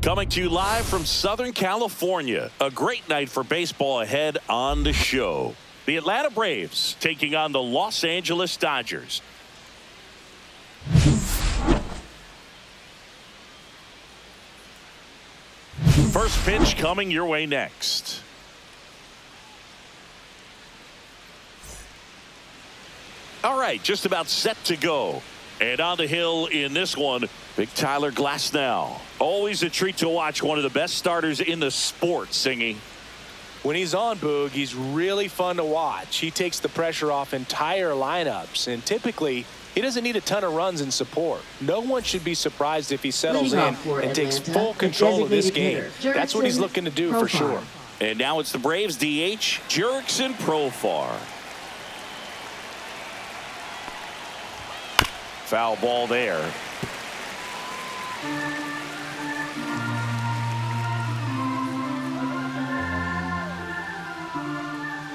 Coming to you live from Southern California. A great night for baseball ahead on the show. The Atlanta Braves taking on the Los Angeles Dodgers. First pitch coming your way next. All right, just about set to go. And on the hill in this one, big Tyler Glasnow. Always a treat to watch one of the best starters in the sport, Singy. When he's on, Boog, he's really fun to watch. He takes the pressure off entire lineups, and typically he doesn't need a ton of runs in support. No one should be surprised if he settles in and takes full control of this game. That's what he's looking to do for sure. And now it's the Braves DH, Jurickson Profar. Foul ball there.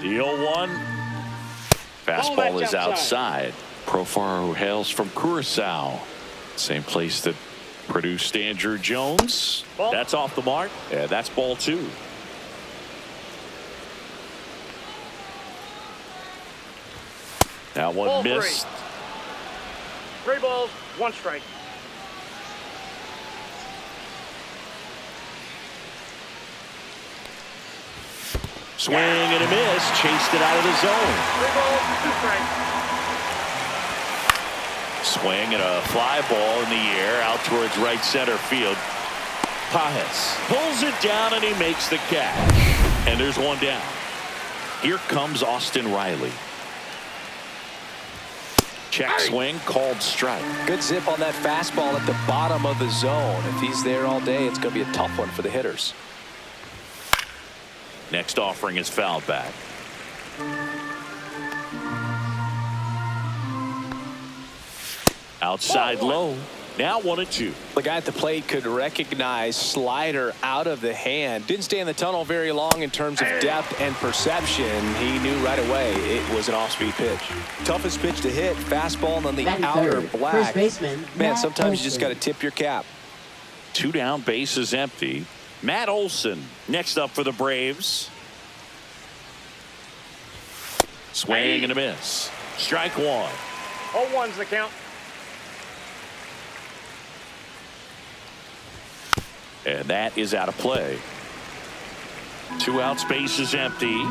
The 0-1. Fastball is outside. Profar, who hails from Curacao. Same place that produced Andrew Jones. That's off the mark. Yeah, that's ball 2. That one missed. 3 balls, 1 strike. Swing and a miss. Chased it out of the zone. 3 balls, 2 strikes. Swing and a fly ball in the air out towards right center field. Pajes pulls it down and he makes the catch. And there's one down. Here comes Austin Riley. Check swing, called strike. Good zip on that fastball at the bottom of the zone. If he's there all day, it's going to be a tough one for the hitters. Next offering is fouled back. Outside low. Now 1-2. The guy at the plate could recognize slider out of the hand. Didn't stay in the tunnel very long in terms of depth and perception. He knew right away it was an off-speed pitch. Toughest pitch to hit, fastball on the outer black. First baseman, man, sometimes you just got Olson. to tip your cap. 2 down, base is empty. Matt Olson next up for the Braves. Swing and a miss. Strike 1. 0-1's the count. And that is out of play. 2 outs, base is empty.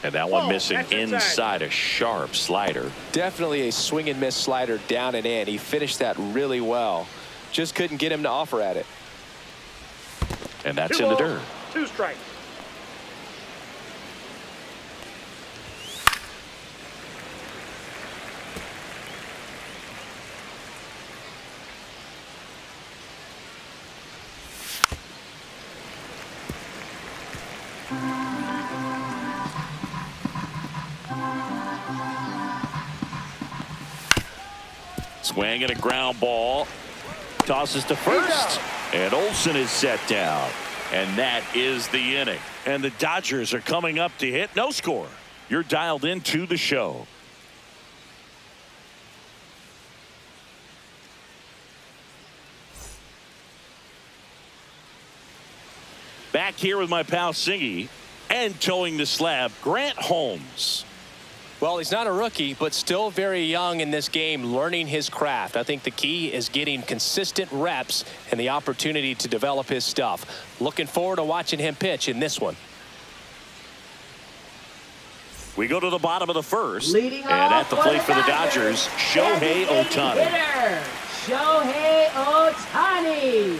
And that one missing inside, a sharp slider. Definitely a swing and miss slider down and in. He finished that really well. Just couldn't get him to offer at it. And that's 2 in the balls, dirt. 2 strikes. Swing and a ground ball. Tosses to first. And Olson is set down. And that is the inning. And the Dodgers are coming up to hit. No score. You're dialed into the show. Back here with my pal Singy. And towing the slab, Grant Holmes. Well, he's not a rookie, but still very young in this game, learning his craft. I think the key is getting consistent reps and the opportunity to develop his stuff. Looking forward to watching him pitch in this one. We go to the bottom of the first. Leading and off at the plate for the Dodgers, Shohei Ohtani. Hitter, Shohei Ohtani.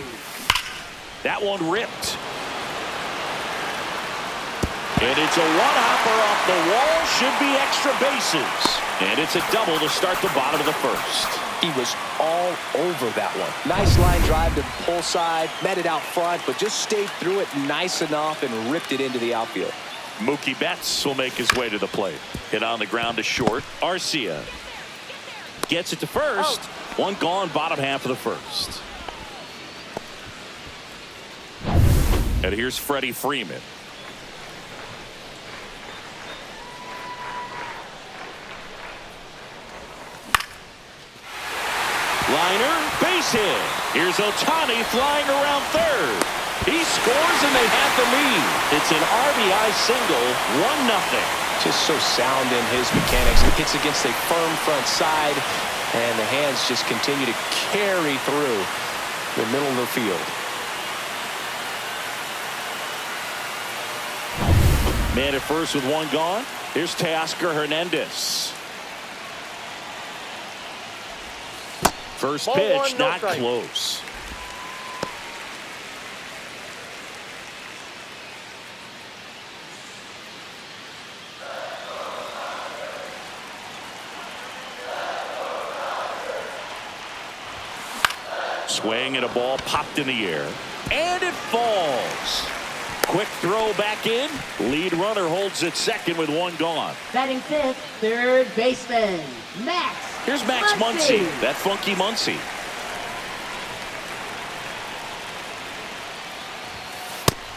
That one ripped. And it's a one-hopper off the wall. Should be extra bases. And it's a double to start the bottom of the first. He was all over that one. Nice line drive to the pull side. Met it out front, but just stayed through it nice enough and ripped it into the outfield. Mookie Betts will make his way to the plate. Hit on the ground to short. Arcia gets it to first. One gone, bottom half of the first. And here's Freddie Freeman. Liner, base hit. Here's Ohtani flying around third. He scores and they have the lead. It's an RBI single, 1-0. Just so sound in his mechanics. It hits against a firm front side, and the hands just continue to carry through the middle of the field. Man at first with one gone. Here's Teoscar Hernandez. First Ball pitch, one, no not strike. close. Swing and a ball popped in the air. And it falls. Quick throw back in. Lead runner holds at second with one gone. Batting fifth, third baseman, Max. Here's Max Muncy. That funky Muncy.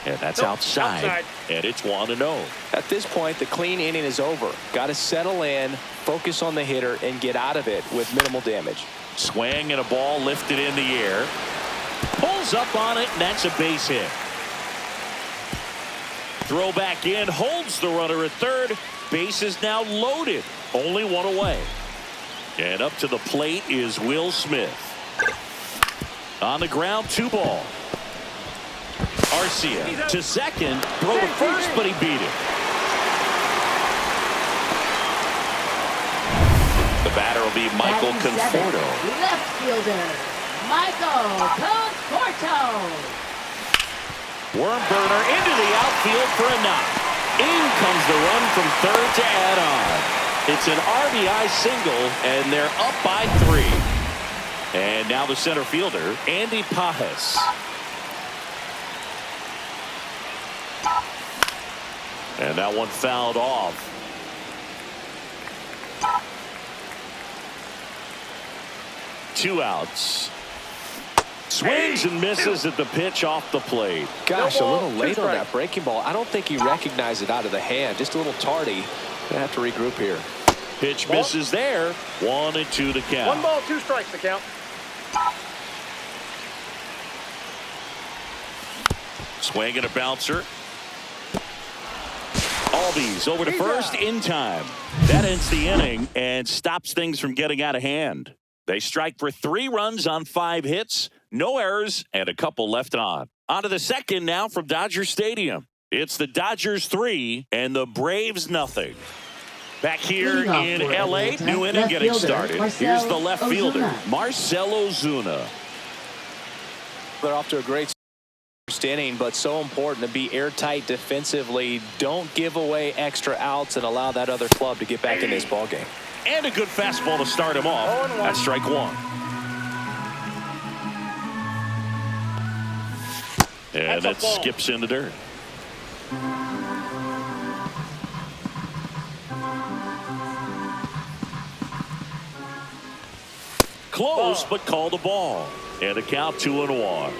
And that's outside. And it's 1-0. At this point, the clean inning is over. Got to settle in, focus on the hitter, and get out of it with minimal damage. Swing and a ball lifted in the air. Pulls up on it, and that's a base hit. Throw back in, holds the runner at third. Base is now loaded. Only one away. And up to the plate is Will Smith. On the ground, 2-ball. Arcia to second. Throw to first, but he beat it. The batter will be Michael Conforto. Left fielder, Michael Conforto. Worm burner into the outfield for a knock. In comes the run from third to add on. It's an RBI single, and they're up by 3. And now the center fielder, Andy Pajes. And that one fouled off. Two outs. Swings and misses at the pitch off the plate. Gosh, a little late on that breaking ball. I don't think he recognized it out of the hand. Just a little tardy. Gonna have to regroup here. Pitch misses there. 1-2 to count. 1 ball, 2 strikes to count. Swing and a bouncer. Albies over to first in time. That ends the inning and stops things from getting out of hand. They strike for 3 runs on 5 hits, no errors, and a couple left on. On to the second now from Dodger Stadium. It's the Dodgers 3 and the Braves nothing. Back here in LA, new inning getting started. Here's the left fielder, Marcell Ozuna. They're off to a great first inning, but so important to be airtight defensively. Don't give away extra outs and allow that other club to get back in this ballgame. And a good fastball to start him off. That's strike 1. And that skips in the dirt. Close, but called a ball. And a count 2-1.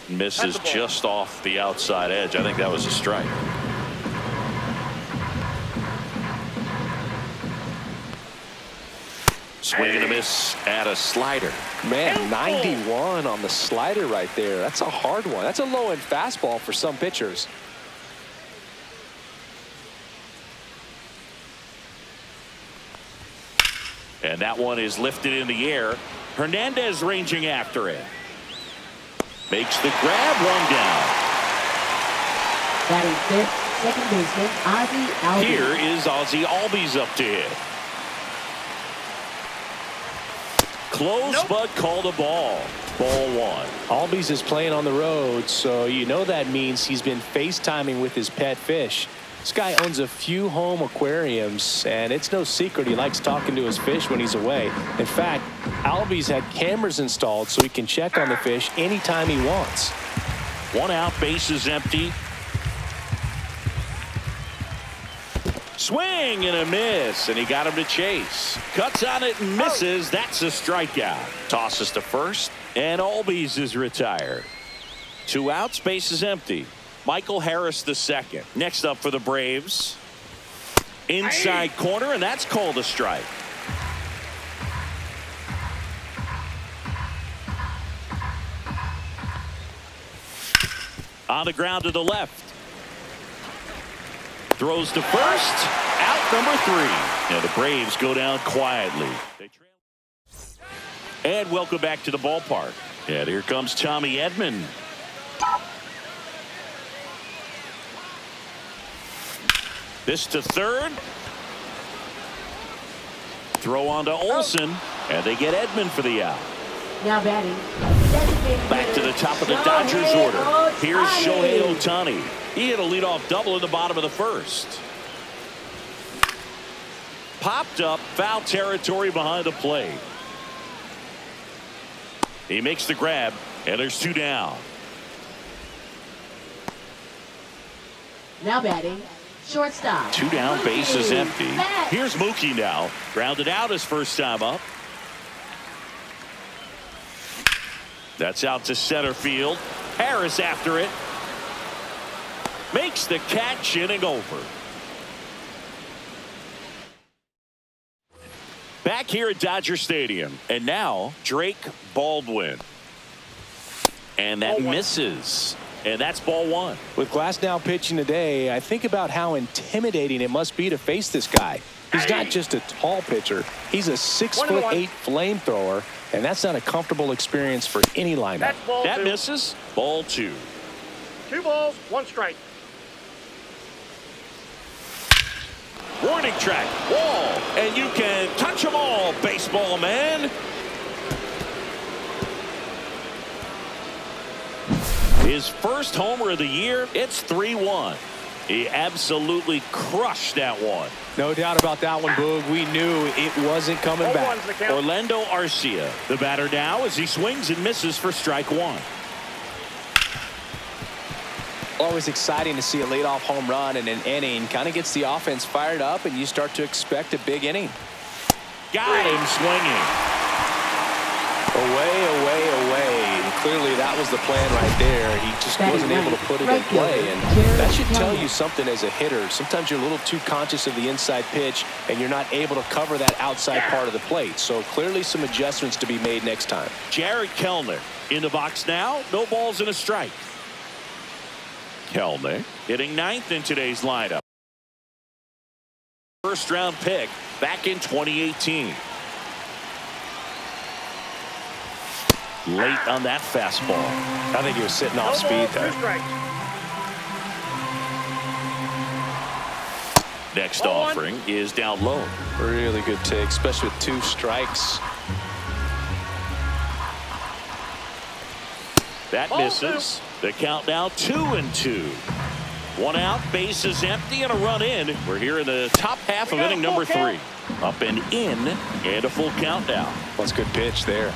Misses just off the outside edge. I think that was a strike. Swing and a miss at a slider. Man, 91 on the slider right there. That's a hard one. That's a low-end fastball for some pitchers. And that one is lifted in the air. Hernandez ranging after it. Makes the grab, one down. Batting fifth, second baseman, Ozzie Albies. Here is Ozzie Albies up to hit. Close, but called a ball. Ball 1. Albies is playing on the road, so you know that means he's been FaceTiming with his pet fish. This guy owns a few home aquariums, and it's no secret he likes talking to his fish when he's away. In fact, Albies had cameras installed so he can check on the fish anytime he wants. 1 out, base is empty. Swing and a miss, and he got him to chase. Cuts on it and misses. That's a strikeout. Tosses to first, and Albies is retired. 2 outs, base is empty. Michael Harris the second. Next up for the Braves. Inside corner, and that's called a strike. On the ground to the left. Throws to first. Out number 3. And the Braves go down quietly. And welcome back to the ballpark. And here comes Tommy Edman. This to third. Throw on to Olsen. And they get Edman for the out. Now batting. Back to the top of the Dodgers order. Here's Shohei Ohtani. He hit a leadoff double in the bottom of the first. Popped up, foul territory behind the plate. He makes the grab, and there's 2 down. Now batting. Shortstop. 2 down, bases empty. Back. Here's Mookie now. Grounded out his first time up. That's out to center field. Harris after it. Makes the catch, inning over. Back here at Dodger Stadium. And now Drake Baldwin. And that misses. And that's ball 1. With Glasnow pitching today, I think about how intimidating it must be to face this guy. He's not just a tall pitcher. He's a 6'8" flamethrower, and that's not a comfortable experience for any lineup. That misses. Ball 2. 2 balls, 1 strike. Warning track, wall, and you can touch them all, baseball man. His first homer of the year, it's 3-1. He absolutely crushed that one. No doubt about that one, Boog. We knew it wasn't coming back. Orlando Arcia, the batter now as he swings and misses for strike 1. Always exciting to see a leadoff home run in an inning. Kind of gets the offense fired up, and you start to expect a big inning. Got him swinging. Away, away, away. And clearly that was the plan right there. He just wasn't able to put it in play. And that should tell you something as a hitter. Sometimes you're a little too conscious of the inside pitch, and you're not able to cover that outside part of the plate. So clearly some adjustments to be made next time. Jared Kellner in the box now. No balls and a strike. Kellner hitting 9th in today's lineup. First round pick back in 2018. Late on that fastball. I think he was sitting off speed there. Next offering is down low. Really good take, especially with 2 strikes. That misses. The count now 2-2. 1 out, bases empty, and a run in. We're here in the top half of inning number 3. Up and in, and a full count now. That's a good pitch there.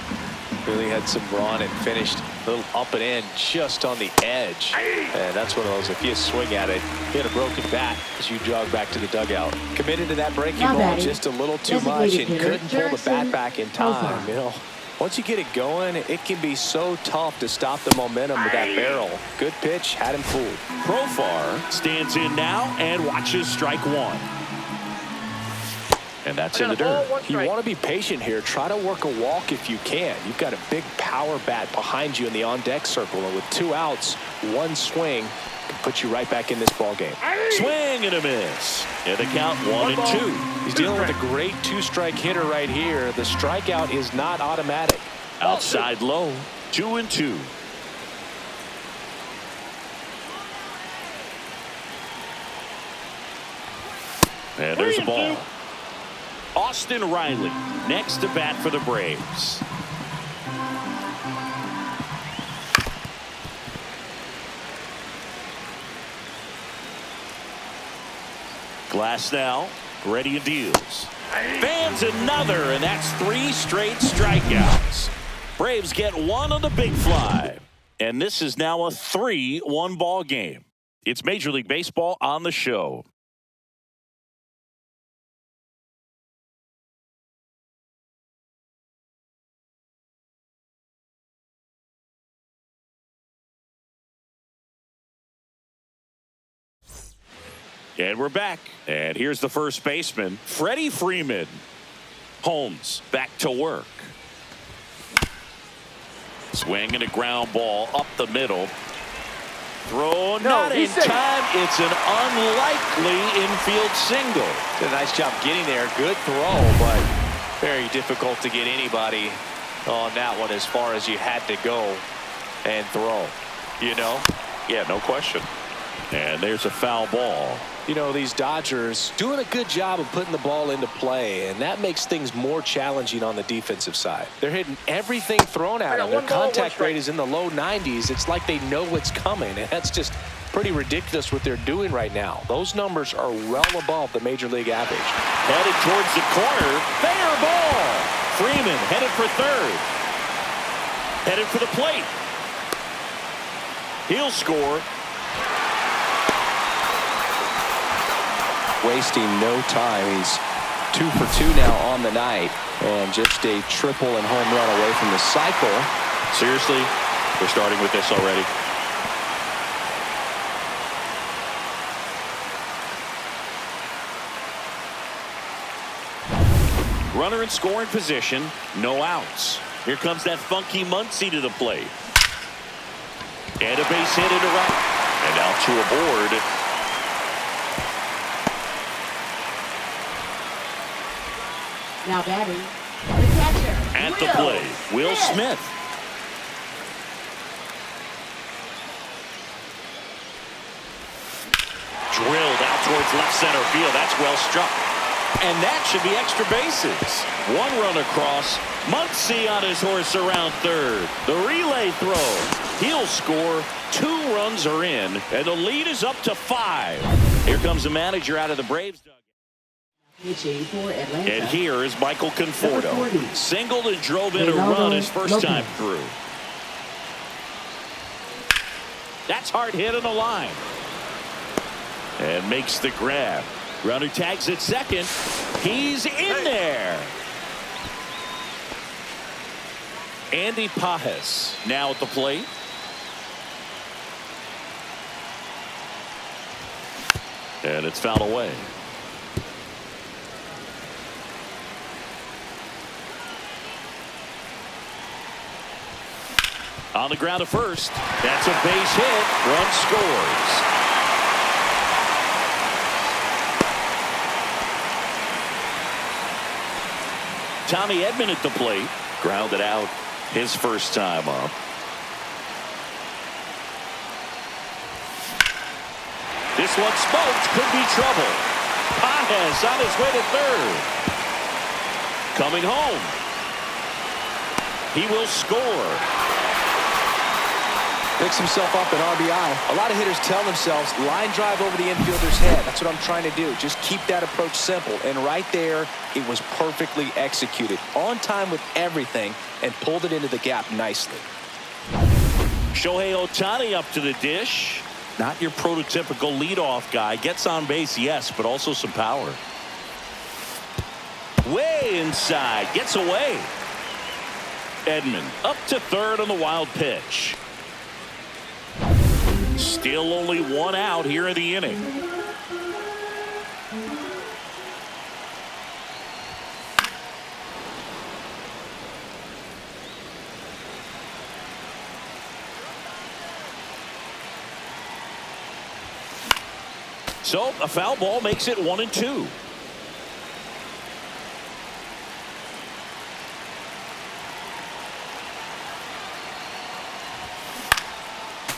Really had some run and finished a little up and in just on the edge. And that's one of those, if you swing at it, hit a broken bat as you jog back to the dugout. Committed to that breaking ball just a little too much and couldn't pull the bat back in time. You know, once you get it going, it can be so tough to stop the momentum with that barrel. Good pitch, had him fooled. Profar stands in now and watches strike 1. And that's in the dirt. You want to be patient here. Try to work a walk if you can. You've got a big power bat behind you in the on-deck circle. And with 2 outs, 1 swing can put you right back in this ball game. Swing and a miss. And the count 1-2. He's dealing with a great 2-strike hitter right here. The strikeout is not automatic. Outside low. 2-2. And there's a ball. Austin Riley next to bat for the Braves. Glasnow ready and deals. Fans another, and that's 3 straight strikeouts. Braves get 1 on the big fly. And this is now a 3-1 ball game. It's Major League Baseball on the show. And we're back. And here's the first baseman, Freddie Freeman. Holmes back to work. Swing and a ground ball up the middle. Throw not in time. It's an unlikely infield single. Did a nice job getting there. Good throw, but very difficult to get anybody on that one as far as you had to go and throw. You know? Yeah, no question. And there's a foul ball. You know, these Dodgers doing a good job of putting the ball into play, and that makes things more challenging on the defensive side. They're hitting everything thrown at them. Their contact rate is in the low 90s. It's like they know what's coming, and that's just pretty ridiculous what they're doing right now. Those numbers are well above the major league average. Headed towards the corner. Fair ball. Freeman headed for third. Headed for the plate. He'll score. Wasting no time. He's 2 for 2 now on the night, and just a triple and home run away from the cycle. Seriously, we're starting with this already. Runner in scoring position, no outs. Here comes that funky Muncy to the plate. And a base hit into right. And now 2 aboard. Now batting, the catcher. At the plate, Will Smith. Drilled out towards left center field. That's well struck. And that should be extra bases. 1 run across. Muncy on his horse around third. The relay throw. He'll score. 2 runs are in, and the lead is up to 5. Here comes the manager out of the Braves. Pitching for Atlanta. And here is Michael Conforto. Singled and drove in a run his first time through. That's hard hit on the line. And makes the grab. Runner tags at second. He's in there. Andy Pajes now at the plate. And it's fouled away. On the ground to first. That's a base hit. Run scores. Tommy Edman at the plate. Grounded out his first time up. This one smoked. Could be trouble. Pajes on his way to third. Coming home. He will score. Picks himself up an RBI. A lot of hitters tell themselves, line drive over the infielder's head. That's what I'm trying to do. Just keep that approach simple. And right there, it was perfectly executed. On time with everything, and pulled it into the gap nicely. Shohei Ohtani up to the dish. Not your prototypical leadoff guy. Gets on base, yes, but also some power. Way inside. Gets away. Edman up to third on the wild pitch. Still only 1 out here in the inning. So a foul ball makes it 1-2.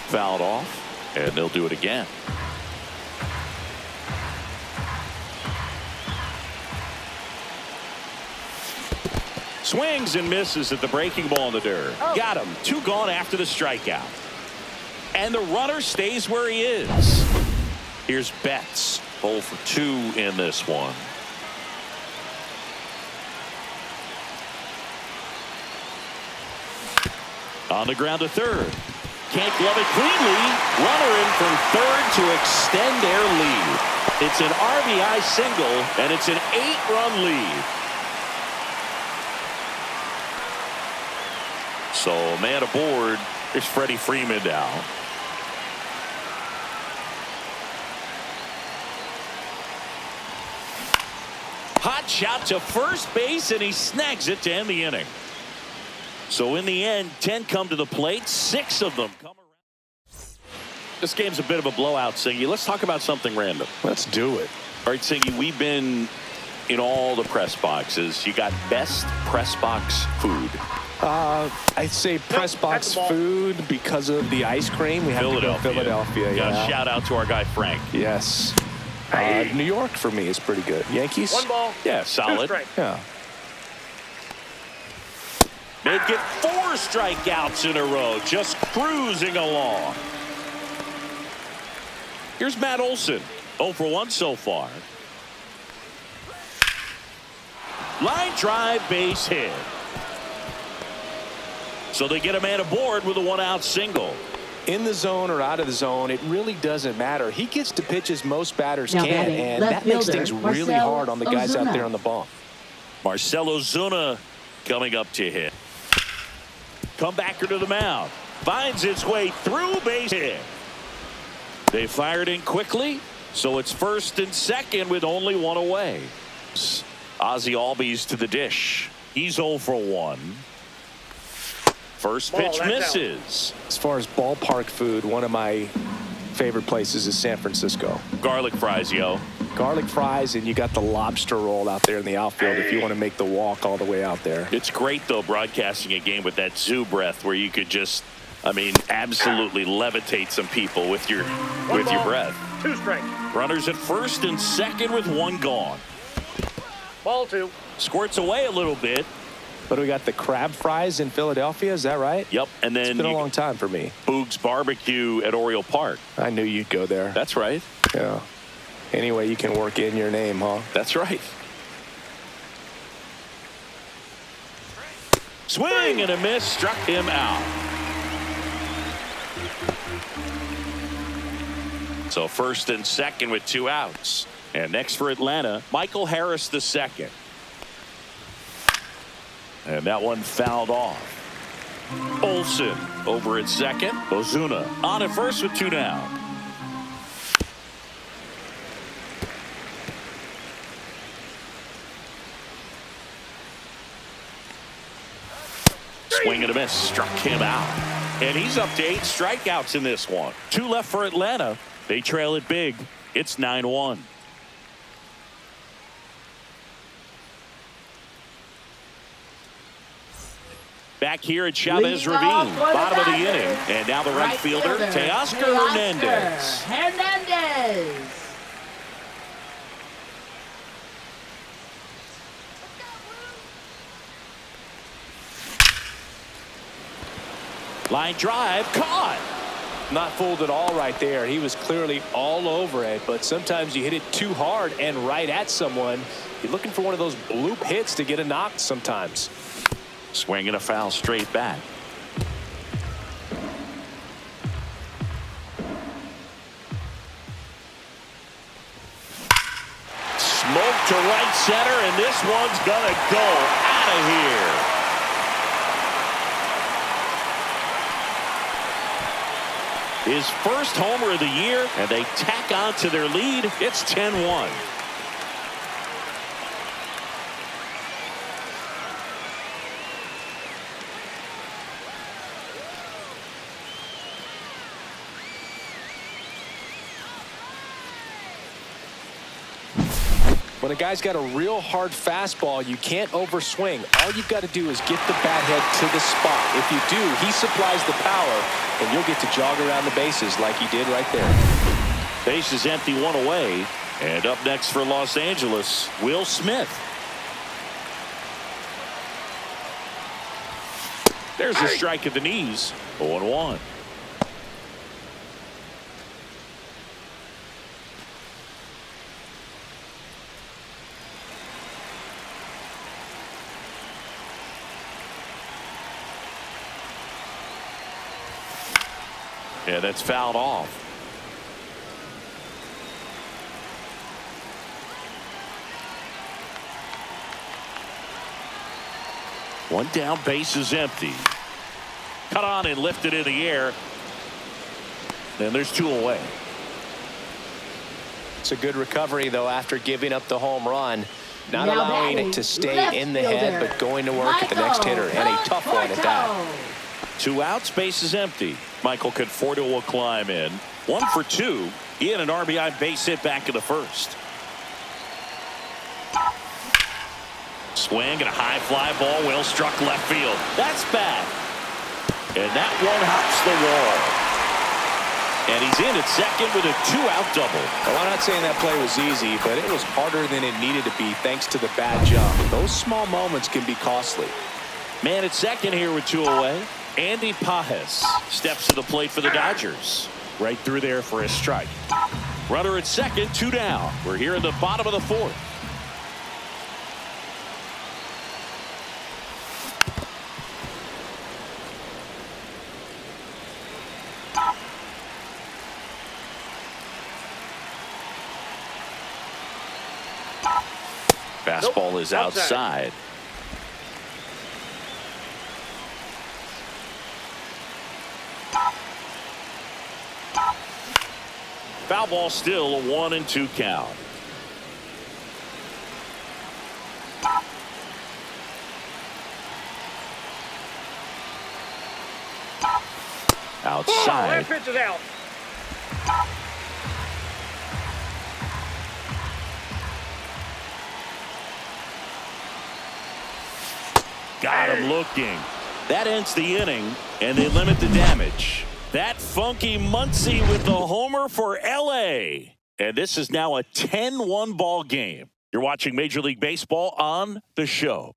Fouled off, and they'll do it again. Swings and misses at the breaking ball in the dirt. Got him. 2 gone after the strikeout. And the runner stays where he is. Here's Betts. 0 for 2 in this one. On the ground to third. Can't glove it cleanly. Runner in from third to extend their lead. It's an RBI single, and it's an 8-run lead. So, man aboard. Here's Freddie Freeman now. Hot shot to first base, and he snags it to end the inning. So in the end, 10 come to the plate, 6 of them come around. This game's a bit of a blowout, Singy. Let's talk about something random. Let's do it. All right, Singy, we've been in all the press boxes. You got best press box food. I'd say press box food because of the ice cream. We have to go Philadelphia. Yeah. Shout out to our guy Frank. Yes. New York for me is pretty good. Yankees. 1 ball. Yeah, solid. 2 strikes. Yeah. Make it 4 strikeouts in a row, just cruising along. Here's Matt Olson, 0 for 1 so far. Line drive, base hit. So they get a man aboard with a 1-out single. In the zone or out of the zone, it really doesn't matter. He gets to pitch as most batters can, and that makes things really hard on the guys out there on the bump. Marcell Ozuna coming up to hit. Comebacker to the mound. Finds its way through, base hit. They fired in quickly, so it's first and second with only 1 away. Ozzie Albies to the dish. He's 0 for 1. First pitch misses. As far as ballpark food, one of my favorite places is San Francisco. Garlic fries, yo. Garlic fries, and you got the lobster roll out there in the outfield if you want to make the walk all the way out there. It's great, though, broadcasting a game with that zoo breath where you could just, I mean, absolutely levitate some people with your breath. 2 strikes. Runners at first and second with 1 gone. Ball 2. Squirts away a little bit. But we got the crab fries in Philadelphia, is that right? Yep, and then it's been a long time for me. Boog's Barbecue at Oriole Park. I knew you'd go there. That's right. Yeah. Anyway, you can work in your name, huh? That's right. Swing and a miss, struck him out. So first and second with 2 outs. And next for Atlanta, Michael Harris the second. And that one fouled off. Olson over at second. Ozuna on at first with 2 down. Swing and a miss, struck him out. And he's up to 8 strikeouts in this one. 2 left for Atlanta. They trail it big. It's 9-1. Back here at Chavez Ravine, bottom of the inning. And now the right fielder, Teoscar Hernandez. Line drive, caught. Not fooled at all right there. He was clearly all over it, but sometimes you hit it too hard and right at someone. You're looking for one of those bloop hits to get a knock sometimes. Swing and a foul straight back. Smoke to right center, and this one's gonna go out of here. His first homer of the year, and they tack on to their lead. It's 10-1. When a guy's got a real hard fastball, you can't overswing. All you've got to do is get the bat head to the spot. If you do, he supplies the power, and you'll get to jog around the bases like he did right there. Base is empty, 1 away. And up next for Los Angeles, Will Smith. There's a strike at the knees, 0-1. Yeah, that's fouled off. One down, base is empty. Cut on and lifted in the air. Then there's 2 away. It's a good recovery, though, after giving up the home run. Not Now allowing batting, it to stay left in the head, fielder, but going to work at the next hitter, and a tough one at that. 2 outs, base is empty. Michael Conforto will climb in. 1 for 2. He had an RBI base hit back in the first. Swing and a high fly ball, well struck left field. That's bad. And that one hops the wall. And he's in at second with a 2-out double. Well, I'm not saying that play was easy, but it was harder than it needed to be thanks to the bad jump. Those small moments can be costly. Man at second here with 2 away. Andy Pajes steps to the plate for the Dodgers. Right through there for a strike. Runner at second, 2 down. We're here in the bottom of the 4th. Fastball is outside. Foul ball, still a 1-2 count. Outside. Last pitch is out. Got him looking. That ends the inning, and they limit the damage. That funky Muncy with the homer for LA. And this is now a 10-1 ball game. You're watching Major League Baseball on The Show.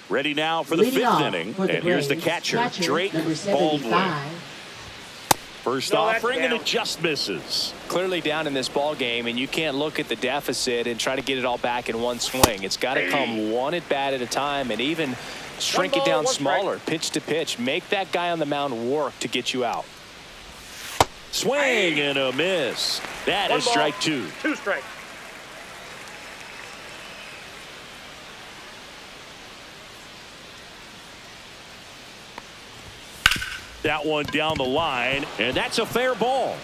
Ready now for the Leading 5th off inning. for the And here's the Braves, catcher, Drake number Baldwin. 75. First No, that's offering, and down. it just misses. Clearly down in this ball game, and you can't look at the deficit and try to get it all back in one swing. It's got to come one at bat at a time, and even shrink it down smaller, pitch to pitch. Make that guy on the mound work to get you out. Swing and a miss. That is strike 2. 2 strikes. That one down the line, and that's a fair ball.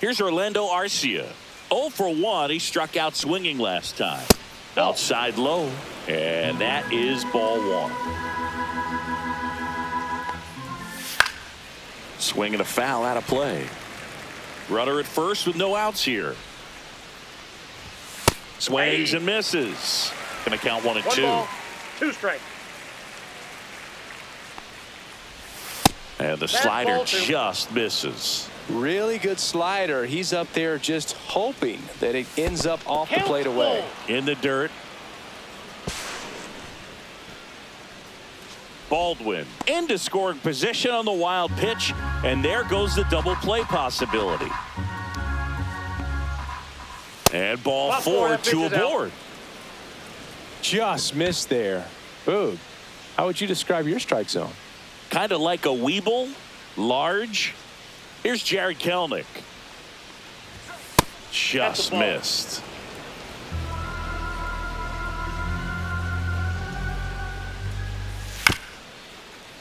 Here's Orlando Arcia. 0 for 1. He struck out swinging last time. Outside low, and that is ball 1. Swing and a foul out of play. Runner at first with no outs here. Swings and misses. Gonna count 1 and 2. 1 ball, 2 strikes. And the slider just misses. Really good slider. He's up there just hoping that it ends up off the plate away. In the dirt. Baldwin into scoring position on the wild pitch, and there goes the double play possibility. And ball 4, 2 aboard. Just missed there. Boog, how would you describe your strike zone? Kind of like a Weeble, large. Here's Jared Kelenic. Just missed.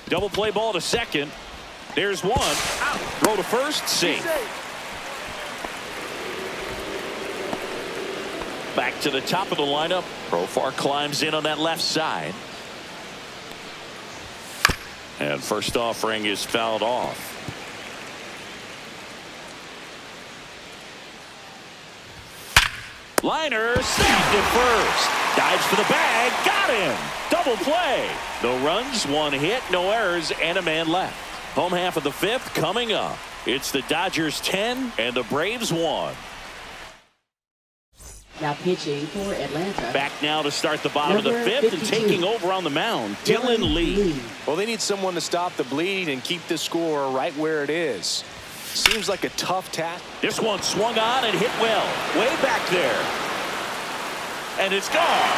Double play ball to second. There's one. Throw to first. Safe. Back to the top of the lineup. Profar climbs in on that left side. And first offering is fouled off. Liner snapped at first. Dives for the bag. Got him. Double play. No runs, 1 hit, no errors, and a man left. Home half of the 5th coming up. It's the Dodgers 10 and the Braves 1. Now pitching for Atlanta. Back now to start the bottom of the Number 5th and 52. taking over on the mound, Dylan Lee. Well, they need someone to stop the bleed and keep the score right where it is. Seems like a tough task. This one swung on and hit well. Way back there. And it's gone.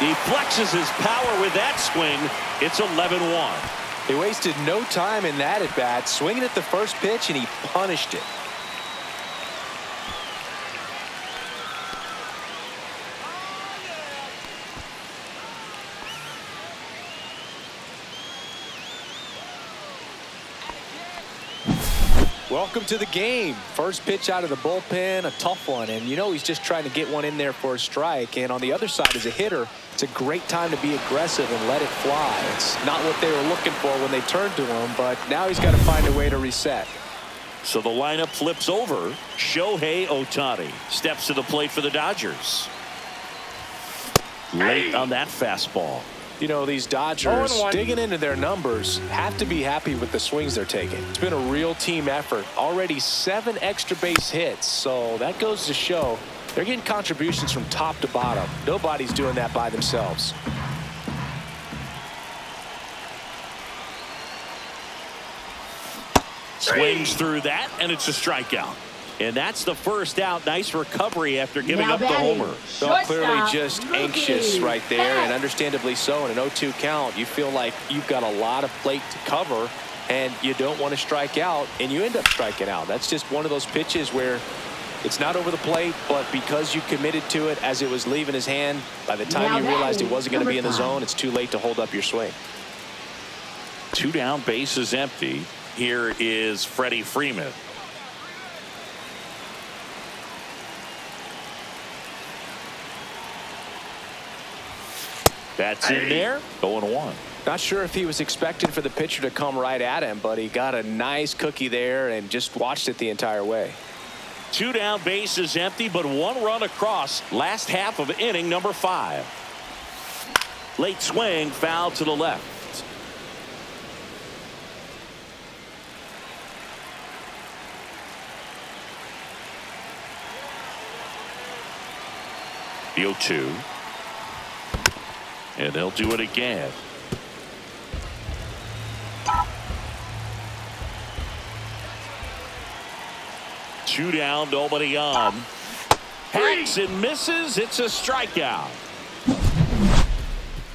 He flexes his power with that swing. It's 11-1. They wasted no time in that at bat, swinging at the first pitch, and he punished it. Welcome to the game. First pitch out of the bullpen, a tough one. And, you know, he's just trying to get one in there for a strike. And on the other side, as a hitter, it's a great time to be aggressive and let it fly. It's not what they were looking for when they turned to him, but now he's got to find a way to reset. So the lineup flips over. Shohei Ohtani steps to the plate for the Dodgers. Late on that fastball. You know, these Dodgers, digging into their numbers, have to be happy with the swings they're taking. It's been a real team effort. Already 7 extra base hits, so that goes to show they're getting contributions from top to bottom. Nobody's doing that by themselves. Swings through that, and it's a strikeout. And that's the first out. Nice recovery after giving Now up the batting, homer. Well, clearly shortstop, just rookie, anxious right there, and Matt. understandably so. In an 0-2 count, you feel like you've got a lot of plate to cover, and you don't want to strike out, and you end up striking out. That's just one of those pitches where it's not over the plate, but because you committed to it as it was leaving his hand, by the time Now you realized it batting, wasn't going to be in the number 5. zone, it's too late to hold up your swing. 2 down, bases empty. Here is Freddie Freeman. That's in there. 0-1. Not sure if he was expecting for the pitcher to come right at him, but he got a nice cookie there and just watched it the entire way. 2 down, bases empty, but 1 run across. Last half of inning number 5. Late swing, foul to the left. The 0-2. And they'll do it again. Two down, nobody on. Hacks and misses. It's a strikeout.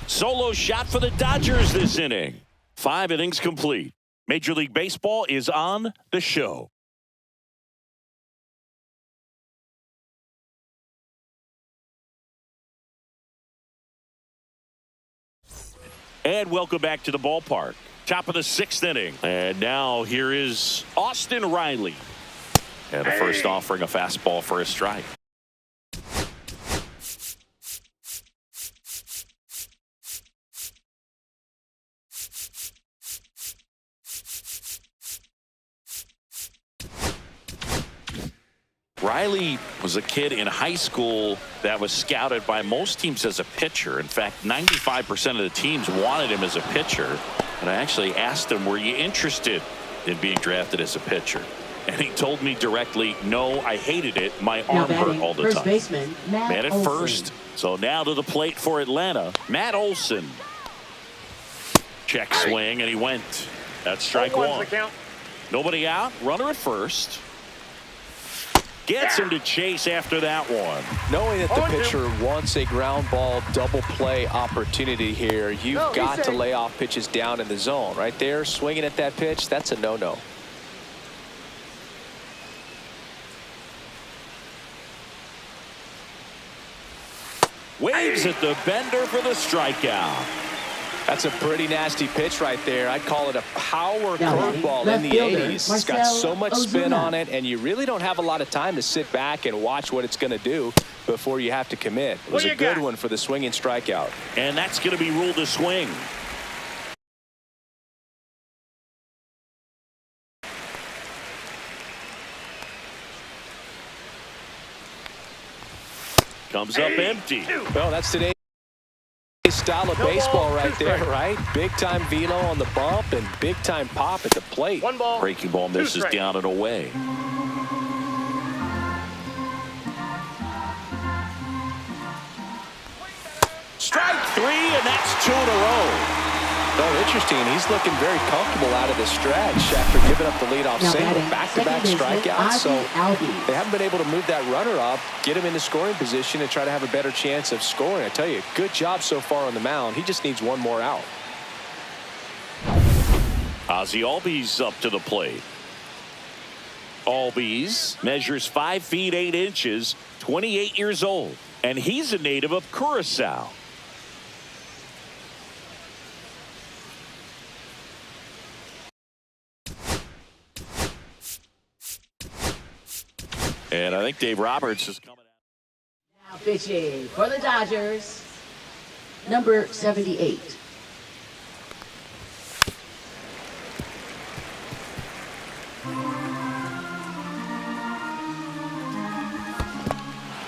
Solo shot for the Dodgers this inning. 5 innings complete. Major League Baseball is on the show. And welcome back to the ballpark. Top of the 6th inning. And now here is Austin Riley. And the first offering a fastball for a strike. Riley was a kid in high school that was scouted by most teams as a pitcher. In fact, 95% of the teams wanted him as a pitcher. And I actually asked him, were you interested in being drafted as a pitcher? And he told me directly, no, I hated it. My arm hurt all the first time. Baseman, Matt Man at Olson. first. So now to the plate for Atlanta, Matt Olson. Check swing, and he went. That's strike 1. The count. Nobody out. Runner at first. Gets him to chase after that one. Knowing that the pitcher wants a ground ball double play opportunity here, you've got to lay off pitches down in the zone. Right there, swinging at that pitch, that's a no-no. Waves at the bender for the strikeout. That's a pretty nasty pitch right there. I'd call it a power Now, curveball in left the fielder, 80s. It's got Marcell so much spin Ozuna. on it, and you really don't have a lot of time to sit back and watch what it's going to do before you have to commit. It was What a you good got? one for the swinging strikeout. And that's going to be ruled a swing. Comes up empty. Well, that's today's style of baseball right there, right? Big-time velo on the bump and big-time pop at the plate. 1 ball. Breaking ball 2 misses strikes. down and away. Strike 3, and that's 2 in a row. Oh, interesting. He's looking very comfortable out of the stretch after giving up the leadoff Now single. batting, Back-to-back second baseman, strikeouts. So Ozzy Albies. they haven't been able to move that runner up, get him in the scoring position, and try to have a better chance of scoring. I tell you, good job so far on the mound. He just needs 1 more out. Ozzy Albies up to the plate. Albies measures 5 feet 8 inches, 28 years old, and he's a native of Curacao. And I think Dave Roberts is coming out. Now pitching for the Dodgers, number 78.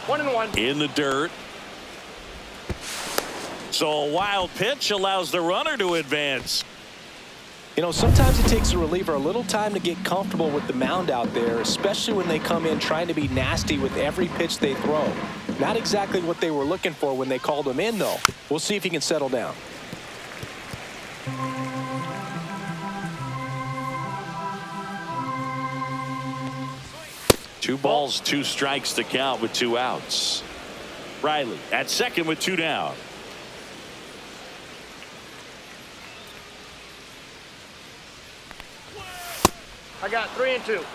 One and one. In the dirt. So a wild pitch allows the runner to advance. You know, sometimes it takes a reliever a little time to get comfortable with the mound out there, especially when they come in trying to be nasty with every pitch they throw. Not exactly what they were looking for when they called him in, though. We'll see if he can settle down. Two balls, two strikes to count with two outs. Riley at second with two down. I got 3 and 2.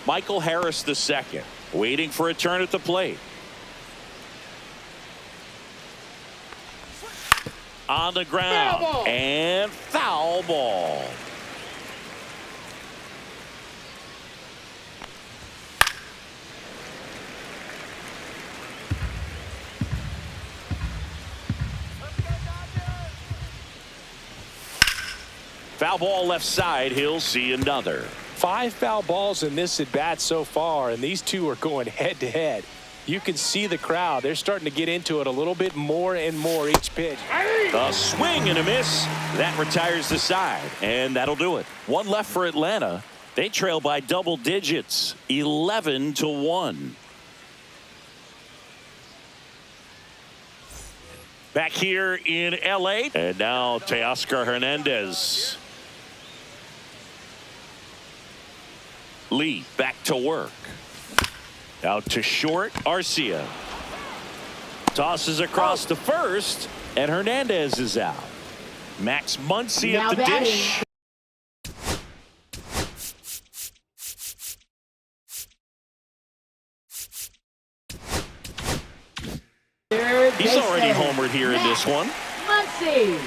Michael Harris the second, waiting for a turn at the plate. On the ground. Foul ball. And foul ball. Foul ball left side. He'll see another. 5 foul balls in this at bat so far, and these two are going head to head. You can see the crowd. They're starting to get into it a little bit more and more each pitch. A swing and a miss. That retires the side, and that'll do it. One left for Atlanta. They trail by double digits, 11-1. Back here in L.A. And now Teoscar Hernandez. Lee back to work. Out to short. Arcia tosses across to first, and Hernandez is out. Max Muncy Now at the batting. dish. Third He's already baseman, homered here in this one. Muncy.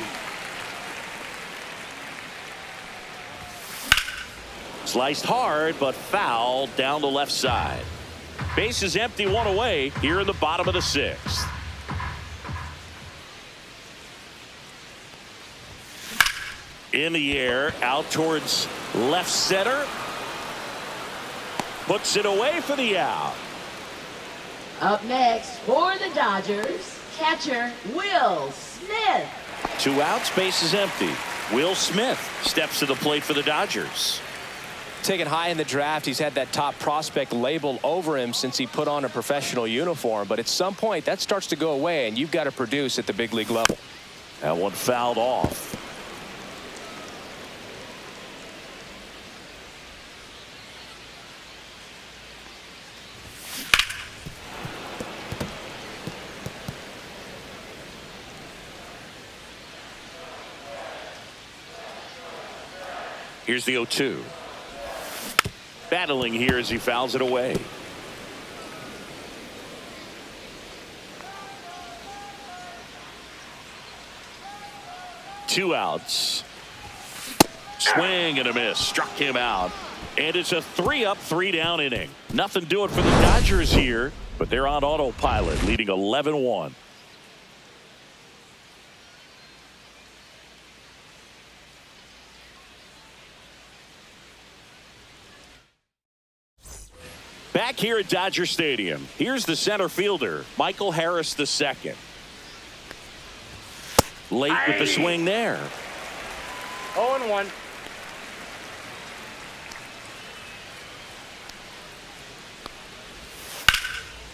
Sliced hard, but foul down the left side. Base is empty, one away here in the bottom of the sixth. In the air, out towards left center. Puts it away for the out. Up next for the Dodgers, catcher Will Smith. 2 outs, base is empty. Will Smith steps to the plate for the Dodgers. Taken high in the draft, he's had that top prospect label over him since he put on a professional uniform. But at some point, that starts to go away, and you've got to produce at the big league level. That one fouled off. Here's the 0-2. Battling here as he fouls it away. Two outs. Swing and a miss. Struck him out. And it's a 3-up, 3-down inning. Nothing doing for the Dodgers here, but they're on autopilot, leading 11-1. Back here at Dodger Stadium, here's the center fielder, Michael Harris II. Late with the swing there. 0 and 1.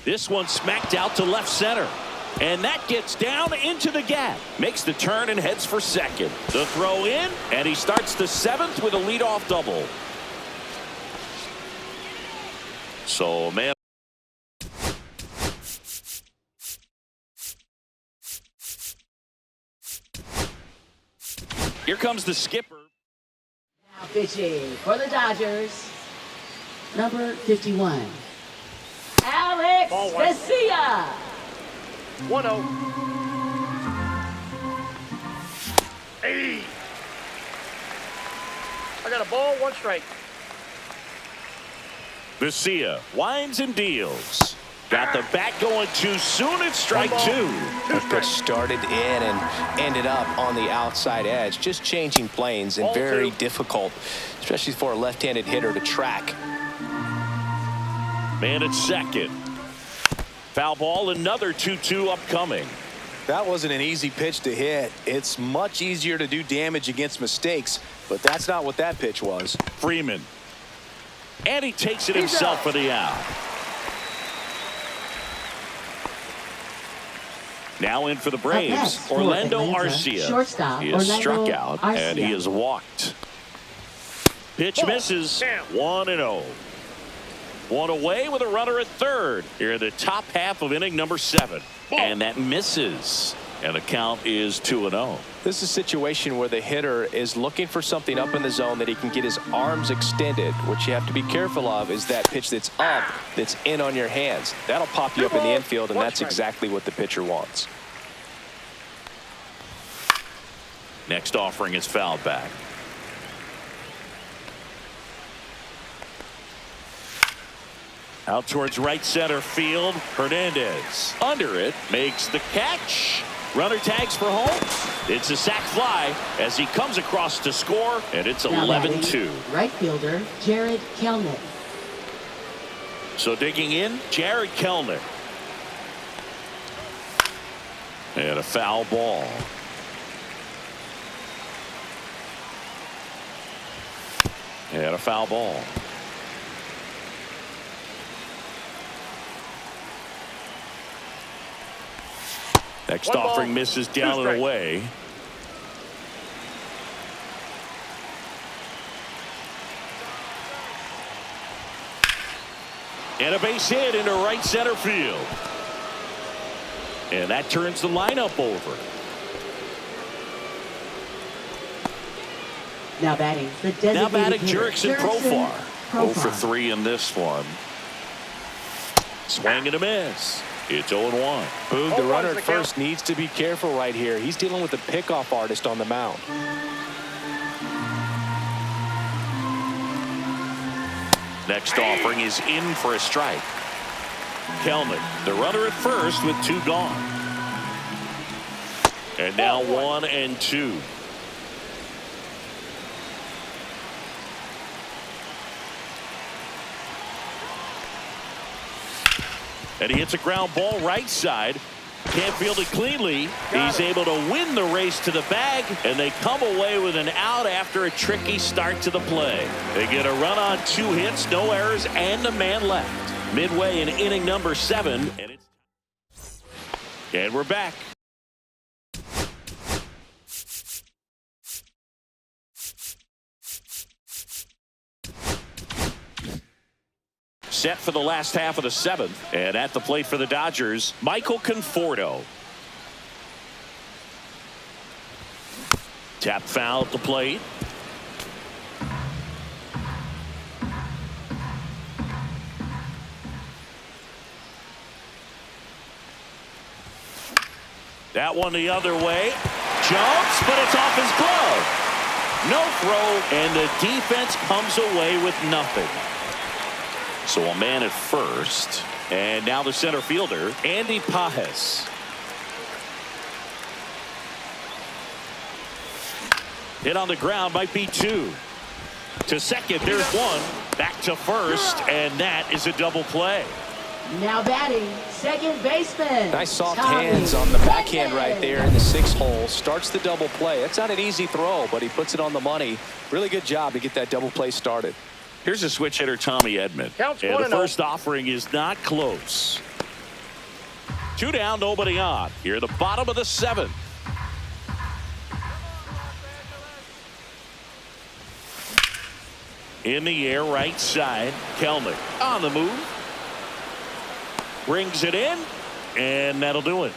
This one smacked out to left center. And that gets down into the gap. Makes the turn and heads for second. The throw in, and he starts the 7th with a leadoff double. So, man. Here comes the skipper. Now pitching for the Dodgers, number 51, Alex Ball one. Garcia. 1-0. Hey. I got a ball, 1 strike. Garcia winds and deals. Got the bat going too soon. It's strike two. The pitch started in and ended up on the outside edge. Just changing planes and very difficult, especially for a left-handed hitter to track. Man at second. Foul ball, another 2-2 upcoming. That wasn't an easy pitch to hit. It's much easier to do damage against mistakes, but that's not what that pitch was. Freeman. And he takes it himself for the out. Now in for the Braves, Orlando Arcia. Shortstop, He is struck out, and he is walked. Pitch misses, 1-0. One away with a runner at third here in the top half of inning number 7. And that misses. And the count is 2-0. This is a situation where the hitter is looking for something up in the zone that he can get his arms extended. What you have to be careful of is that pitch that's up, that's in on your hands. That'll pop you up in the infield, and that's exactly what the pitcher wants. Next offering is fouled back. Out towards right center field. Hernandez under it, makes the catch. Runner tags for Holmes. It's a sac fly as he comes across to score, and it's 11-2. Right fielder Jared Kelnick. So digging in, Jared Kelnick. And a foul ball. And a foul ball. Next offering misses down and away. And a base hit into right center field. And that turns the lineup over. Now batting the designated hitter, Jurickson Profar. 0 for 3 in this one. Swing and a miss. It's 0-1. Boog, the runner at first needs to be careful right here. He's dealing with the pickoff artist on the mound. Next offering is in for a strike. Kelnick, the runner at first with 2 gone. And now 1-2. And he hits a ground ball right side. Can't field it cleanly. He's able to win the race to the bag, and they come away with an out after a tricky start to the play. They get a run on 2 hits, no errors, and a man left. Midway in inning number 7. And we're back. Set for the last half of the 7th. And at the plate for the Dodgers, Michael Conforto. Tap foul at the plate. That one the other way. Jumps, but it's off his glove. No throw, and the defense comes away with nothing. So a man at first, and now the center fielder, Andy Pajes. Hit on the ground, might be 2. To second, there's 1. Back to first, and that is a double play. Now batting second baseman. Nice soft hands on the backhand right there in the 6th hole. Starts the double play. That's not an easy throw, but he puts it on the money. Really good job to get that double play started. Here's a switch hitter, Tommy Edman. And the first offering is not close. 2 down, nobody on. Here at the bottom of the 7th. In the air, right side. Kelnick on the move. Brings it in, and that'll do it.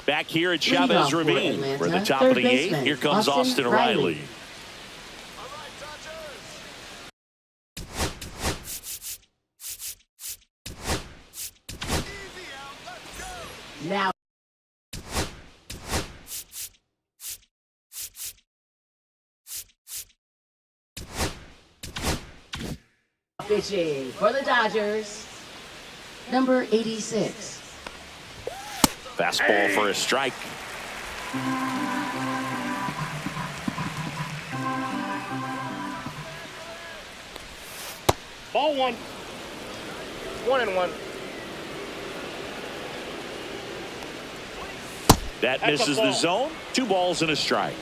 Back here at Chavez Ravine for the top of the 8th. Here comes Austin Riley. Now pitching for the Dodgers, number 86. Fastball for a strike. Ball one. 1-1. That That's a misses the ball. zone. 2 balls and a strike.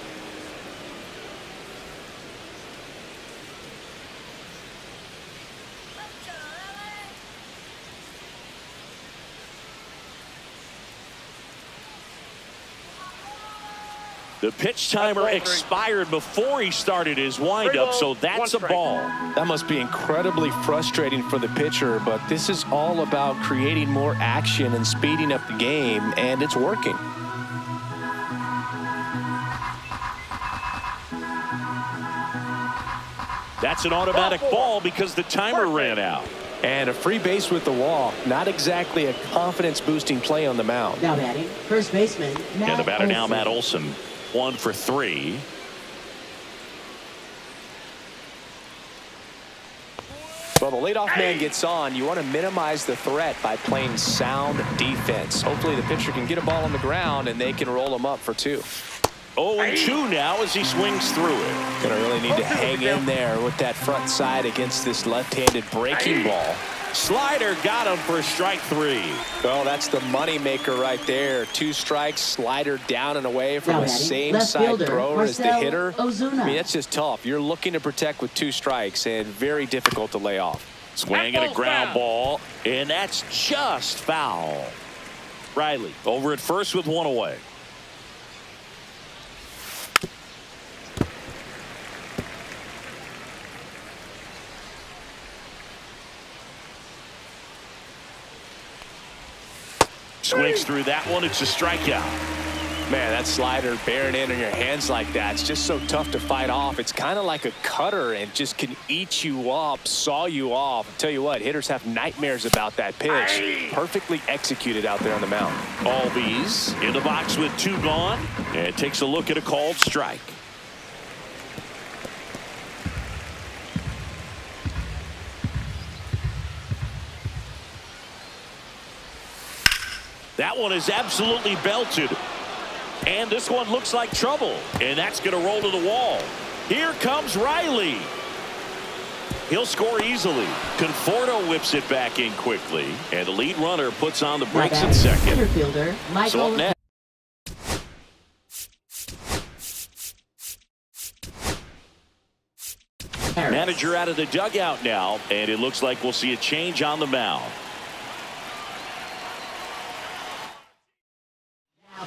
The pitch timer expired before he started his windup, so that's a ball. That must be incredibly frustrating for the pitcher, but this is all about creating more action and speeding up the game, and it's working. That's an automatic ball because the timer ran out. And a free base with the walk. Not exactly a confidence-boosting play on the mound. Now batting, first baseman, Matt And the batter now, Olson. Matt Olson, 1 for 3. Well, the leadoff man gets on. You want to minimize the threat by playing sound defense. Hopefully the pitcher can get a ball on the ground and they can roll him up for 2. 0-2 now as he swings through it. Gonna really need to hang in there with that front side against this left-handed breaking ball. Slider got him for strike 3. Well, that's the money maker right there. 2 strikes, slider down and away from Now the batting, same left side fielder, thrower as the Marcell hitter. Ozuna. I mean, that's just tough. You're looking to protect with 2 strikes and very difficult to lay off. Swing and a ground ball, and that's just foul. Riley over at first with 1 away. Swings through that one. It's a strikeout. Man, that slider bearing in on your hands like that, it's just so tough to fight off. It's kind of like a cutter and just can eat you up, saw you off. I'll tell you what, hitters have nightmares about that pitch. Perfectly executed out there on the mound. Albies in the box with 2 gone, and takes a look at a called strike. That one is absolutely belted. And this one looks like trouble. And that's going to roll to the wall. Here comes Riley. He'll score easily. Conforto whips it back in quickly. And the lead runner puts on the brakes at second. Center fielder, So Michael. up next. Harris. Manager out of the dugout now. And it looks like we'll see a change on the mound.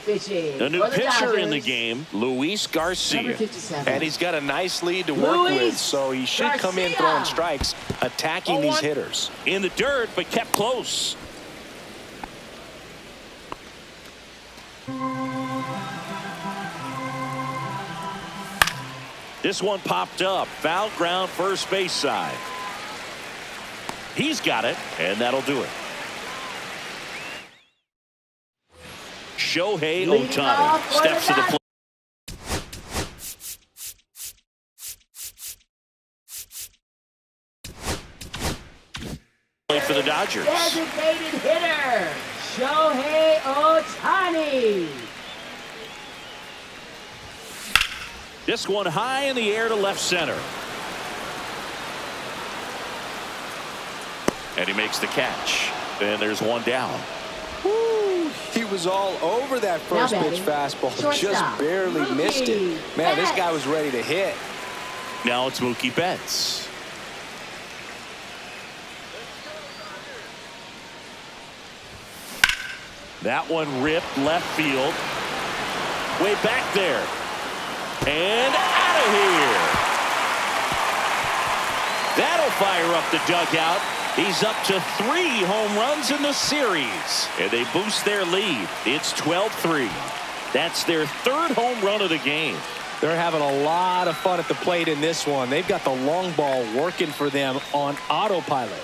Pitching A new for the pitcher in the Dodgers, game, Luis number Garcia. 57. And he's got a nice lead to work Luis with, so he should come in Garcia. throwing strikes, attacking these hitters. In the dirt, but kept close. This one popped up. Foul ground, first base side. He's got it, and that'll do it. Shohei Leading Ohtani off for steps the to the plate. For the Dodgers. Designated hitter, Shohei Ohtani. This one high in the air to left center. And he makes the catch. And there's one down. Woo, he was all over that first Now pitch batting, fastball, shortstop, just barely Mookie missed it. Man, this Betts. guy was ready to hit. Now it's Mookie Betts. That one ripped left field. Way back there. And out of here. That'll fire up the dugout. He's up to 3 home runs in the series. And they boost their lead. It's 12-3. That's their 3rd home run of the game. They're having a lot of fun at the plate in this one. They've got the long ball working for them on autopilot.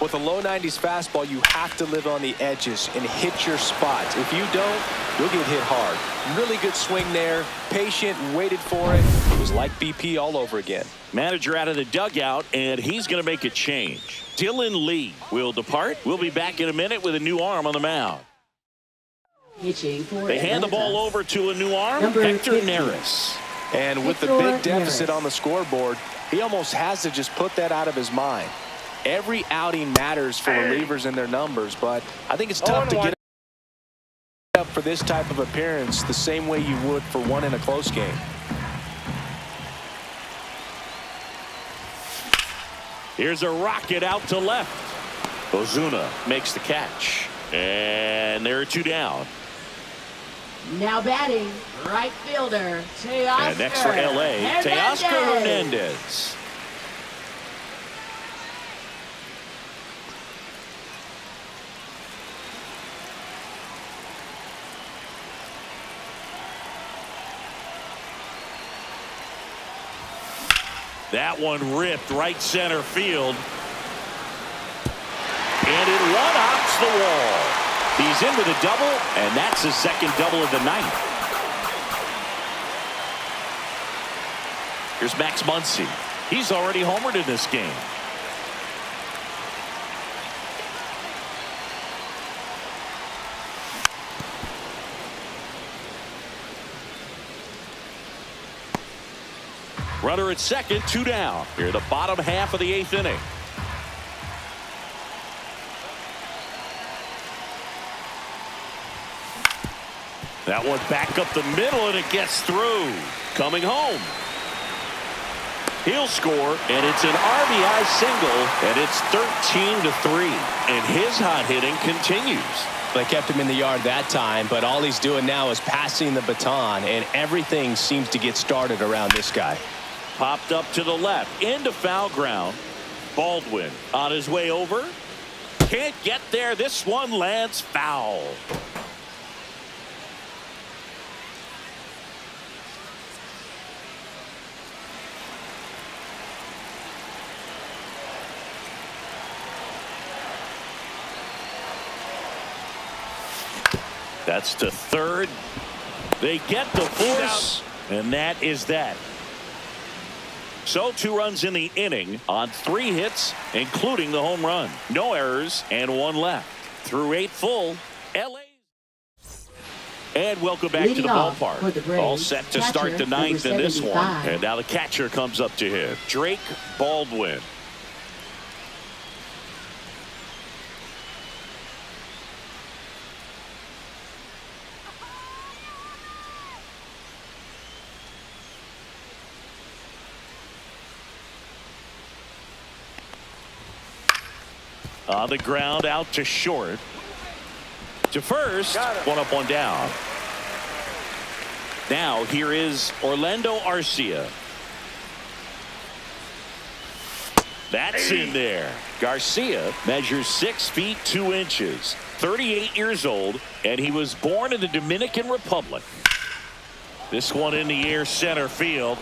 With a low 90s fastball, you have to live on the edges and hit your spots. If you don't, you'll get hit hard. Really good swing there. Patient, waited for it. It was like BP all over again. Manager out of the dugout, and he's going to make a change. Dylan Lee will depart. We'll be back in a minute with a new arm on the mound. They hand the ball over to a new arm, Hector Neris. And with the big deficit on the scoreboard, he almost has to just put that out of his mind. Every outing matters for relievers and their numbers, but I think it's tough to get up for this type of appearance the same way you would for one in a close game. Here's a rocket out to left. Ozuna makes the catch. And there are two down. Now batting, right fielder, Teoscar. And next for LA, Teoscar Hernandez. That one ripped right center field. And it one-hops the wall. He's in with a double, and that's his second double of the night. Here's Max Muncy. He's already homered in this game. Runner at second, two down. Here, the bottom half of the eighth inning. That one back up the middle, and it gets through. Coming home. He'll score, and it's an RBI single, and it's 13-3. And his hot hitting continues. They kept him in the yard that time, but all he's doing now is passing the baton, and everything seems to get started around this guy. Popped up to the left, into foul ground. Baldwin on his way over. Can't get there. This one lands foul. That's to third. They get the force, and that is that. So 2 runs in the inning on 3 hits, including the home run. No errors and 1 left. Through 8 full, LA. And welcome back to the ballpark. All set to start the 9th in this one. And now the catcher comes up to hit. Drake Baldwin. On the ground, out to short. To first, 1 up, 1 down. Now here is Orlando Arcia. That's in there. Garcia measures 6 feet 2 inches, 38 years old, and he was born in the Dominican Republic. This one in the air, center field.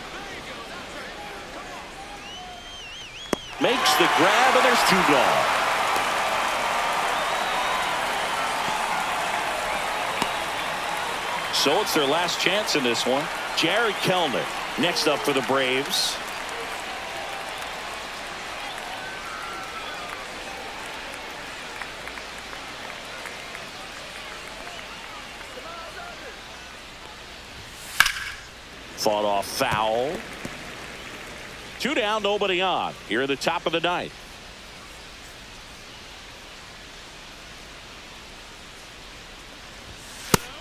Makes the grab, and there's 2 gone. So it's their last chance in this one. Jared Kelnick next up for the Braves. Fought off foul. 2 down, nobody on. Here at the top of the 9th.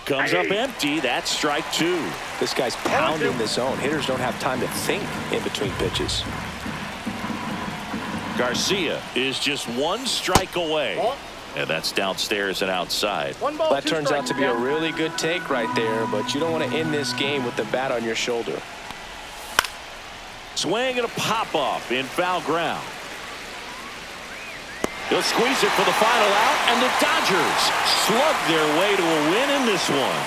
Comes up empty. That's strike 2. This guy's pounding the zone. Hitters don't have time to think in between pitches. Garcia is just 1 strike away. And that's downstairs and outside. That turns out to be a really good take right there, but you don't want to end this game with the bat on your shoulder. Swing and a pop-off in foul ground. He'll squeeze it for the final out, and the Dodgers slug their way to a win in this one.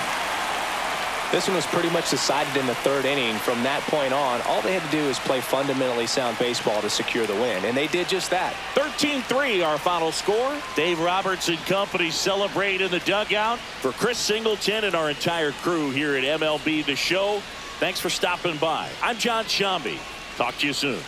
This one was pretty much decided in the third inning. From that point on, all they had to do is play fundamentally sound baseball to secure the win, and they did just that. 13-3 our final score. Dave Roberts and company celebrate in the dugout. For Chris Singleton and our entire crew here at MLB The Show, thanks for stopping by. I'm John Shambi. Talk to you soon.